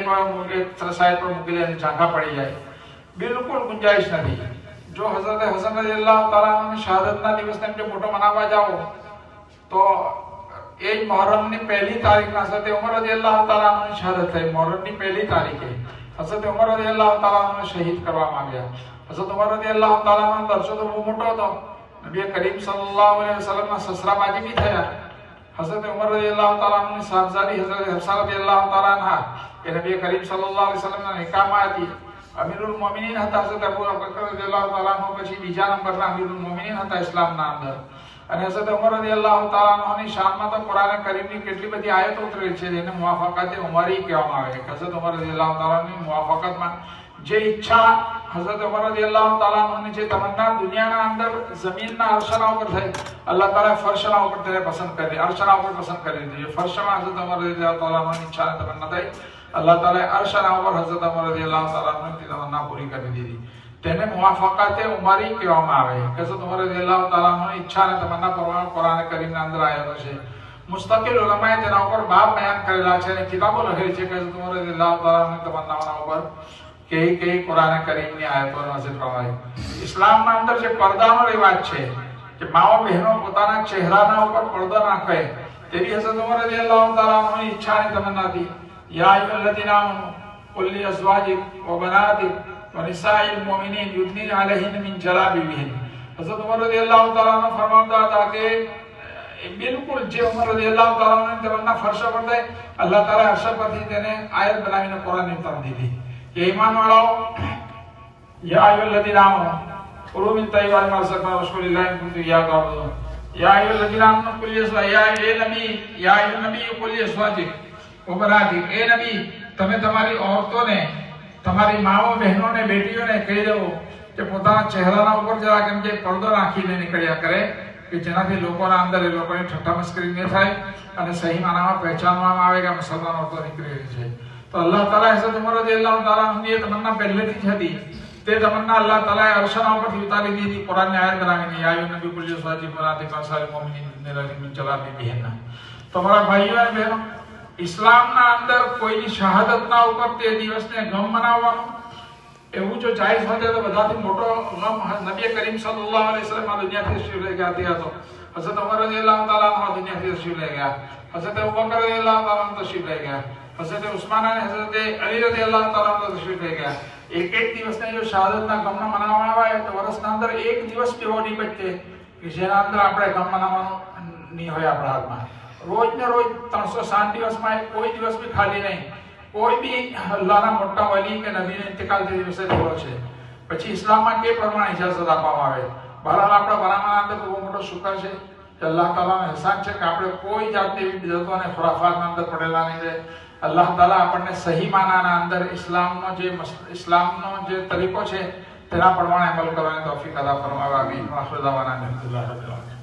પર મૂકે, સાઈડ પર મૂકી દે, ઝાંખા પડી જાય, બિલકુલ ગુંજાઈશ નથી. જો હઝરત હસન રઝિયલ્લાહુ તાલા અન્હુની શહાદતના દિવસને એમ મોટો મનાવવા જાઓ તો એ જ મુહર્રમની પહેલી તારીખના હઝરત ઉમર રઝિયલ્લાહુ તાલા અન્હુની શહાદત થઈ. મુહર્રમની પહેલી તારીખે હઝરત ઉમર રઝિયલ્લાહુ તાલા અન્હુને શહીદ કરવામાં આવ્યા. હઝરત ઉમર રઝિયલ્લાહુ તાલા અન્હુનો દરજ્જો તો બહુ મોટો હતો. નબી કરીમ સલ્લલ્લાહુ અલૈહિ વસલ્લમના સસરા બાજી બી થયા. હઝરત ઉમર રઝિયલ્લાહુ તાલા અન્હુની સાહબજાદી હઝરત હફસા રઝિયલ્લાહુ તાલા અન્હા એ નબી કરીમ સલ્લલ્લાહુ અલૈહિ વસલ્લમના નિકાહમાં હતી. અમીરુલ મોમિનીન હતા હઝરત અબુ બકર રઝિયલ્લાહુ તાલા અન્હુ, પછી બીજા નંબરના અમીરુલ મોમિનીન હતા ઇસ્લામના અંદર. અને હઝરત ઉમર રઝિયલ્લાહુ તાલા અન્હુની શાનમાં તો કુરાન કરીમની કેટલી બધી આયતો ઉતરેલી છે જેને મુવાફાકાતે ઉમરી કહેવામાં આવે. હઝરત ઉમર રઝિયલ્લાહુ તાલા અન્હુની મુવાફાકતમાં જે ઈચ્છા હઝરત ઉમર રઝિયલ્લાહુ તાલા અન્હુની જે તમન્ના દુનિયાના અંદર જમીનના અરશના ઉપર થઈ, અલ્લાહ તાલા ફરશના ઉપર તેને પસંદ કરી, અરશના ઉપર પસંદ કરી દીધી. ફરશમાં હઝરત ઉમર રઝિયલ્લાહુ તાલા અન્હુની ઈચ્છા અને તમન્ના થઈ, અલ્લાહ તાલા અરશના ઉપર હઝરત ઉમર રઝિયલ્લાહુ તાલા અન્હુની તમન્ના પૂરી કરી દીધી. તેને મુવાફાકાતે ઉમરી કહેવામાં આવે. હઝરત ઉમર રઝિયલ્લાહુ તાલા અન્હુની ઈચ્છા અને તમન્ના પ્રમાણે કુરાન કરીમના અંદર આયતો છે. મુસ્તકિલ ઉલમાએ તેના ઉપર બાબ બયાન કરેલા છે અને કિતાબો લખેલી છે કે હઝરત ઉમર રઝિયલ્લાહુ તાલા અન્હુની તમન્નાઓના ઉપર કઈ કુરાન કરીમની આયતો નાઝિલ કરવાય. ઇસ્લામના અંદર જે પડદાનો રિવાજ છે કે માઓ બહેનો પોતાના ચહેરાના ઉપર પડદો નાખે, તેવી હઝરત ઉમર રઝિયલ્લાહુ તાલા અન્હુની ઈચ્છા અને તમન્ના હતી. યા અય્યુહલ્લઝીના આમનુ કુલ લિઅઝવાજિક વ બનાતિક વ નિસાઇલ મુમિનીન યુદનીન અલૈહિન મિન જલાબિબિહિન. હઝરત ઉમર રઝિયલ્લાહુ તાલા અન્હુ ફરમાવતા હતા કે બિલકુલ જે ઉમર રઝિયલ્લાહુ તાલા અન્હુની તમન્ના ફરશ પર થાય, અલ્લાહ તાલા અરશ પરથી તેને આયત બનાવીને કુરાનની ઉતારી દીધી કે ઈમાન વાળાઓ, યા અય્યુહલ્લઝીના આમનુ કુલુ મિન તય્યિબાતિ મા રઝaqના રસૂલિલ્લાહ ઇન કુન્તુમ ઇય્યાહુ તઅબુદૂન. યા અય્યુહલ્લઝીના આમનુ કુલ લિઅઝવાજિક, યા અય્યુહન નબી કુલ લિઅઝવાજિક વ બનાતિક. એ નબી, તમે તમારી औरतोને, તમારી માઓ બહેનોને, બેટીઓને કહી દો કે પોતાના ચહેરાના ઉપર જરા કેમ કે પડદો રાખીને નીકળ્યા કરે કે જેનાથી લોકોના અંદર એ લોકોની ઠઠ્ઠા મસ્કરી ન થાય અને સહી માનામાં પહેચાનવામાં આવે કે આ મુસલમાન औरतो નીકળી રહી છે. તો અલ્લાહ તાલા હઝરત ઉમર રઝિયલ્લાહુ તાલા અન્હુની તમન્ના પહેલેથી જ હતી. તે તમન્ના અલ્લાહ તાલાએ અરશના ઉપરથી ઉતારી દીધી કુરાનની આયત બનાવીને. યા અય્યુહન નબી કુલ લિઅઝવાજિક વ બનાતિક વ નિસાઇલ મુમિનીન યુદનીન અલૈહિન મિન જલાબિબિહિન. તમારા ભાઈઓ અને બહેનો, ઇસ્લામના અંદર કોઈની શહાદતના ઉપર તે દિવસને ગમ મનાવવાનો એવું જો જાયઝ હોય તો બધાથી મોટો ગમ નબી કરીમ સલ્લલ્લાહુ અલૈહિ વસલ્લમ આ દુનિયાથી તશરીફ લઈ ગયા હતો. હઝરત ઉમર રઝિયલ્લાહુ તાલા અન્હુ દુનિયાથી તશરીફ લઈ ગયા. હઝરત અબુ બકર રઝિયલ્લાહુ તાલા અન્હુ તશરીફ લઈ ગયા. હઝરત ઉસ્માન અને હઝરત અલી રઝિયલ્લાહુ તાલા અન્હુ તશરીફ લઈ ગયા. એક દિવસને જો શહાદતના ગમના મનાવવામાં આવે તો વર્ષના અંદર એક દિવસ એવો નહીં બચે કે જેના અંદર આપણે ગમ મનાવવાનું નહીં હોય આપણા હાથમાં. રોજ ને રોજ 360 દિવસમાં કોઈ દિવસ બી ખાલી નહીં. કોઈ બી અલ્લાહના મોટા વલી કે નબીનો ઇંતકાલ તે દિવસે થયો છે. પછી ઇસ્લામમાં કે પ્રમાણે ઇજાઝત આપવામાં આવે. બહરહાલ આપણા બનાવવાના અંદર બહુ મોટો શુક્ર છે કે અલ્લાહ તાલાનો એહસાન છે કે આપણે કોઈ જાતની બિદઅતો અને ખુરાફાતના અંદર પડેલા નહીં રહે. અલ્લાહ તાલા આપણને સહી માનાના અંદર ઇસ્લામનો જે તરીકો છે તેના પ્રમાણે અમલ કરવાની તૌફીક અતા ફરમાવે. આમીન. આખિર દાવાના અલ્હમ્દુલિલ્લાહ રબ્બિલ આલમીન.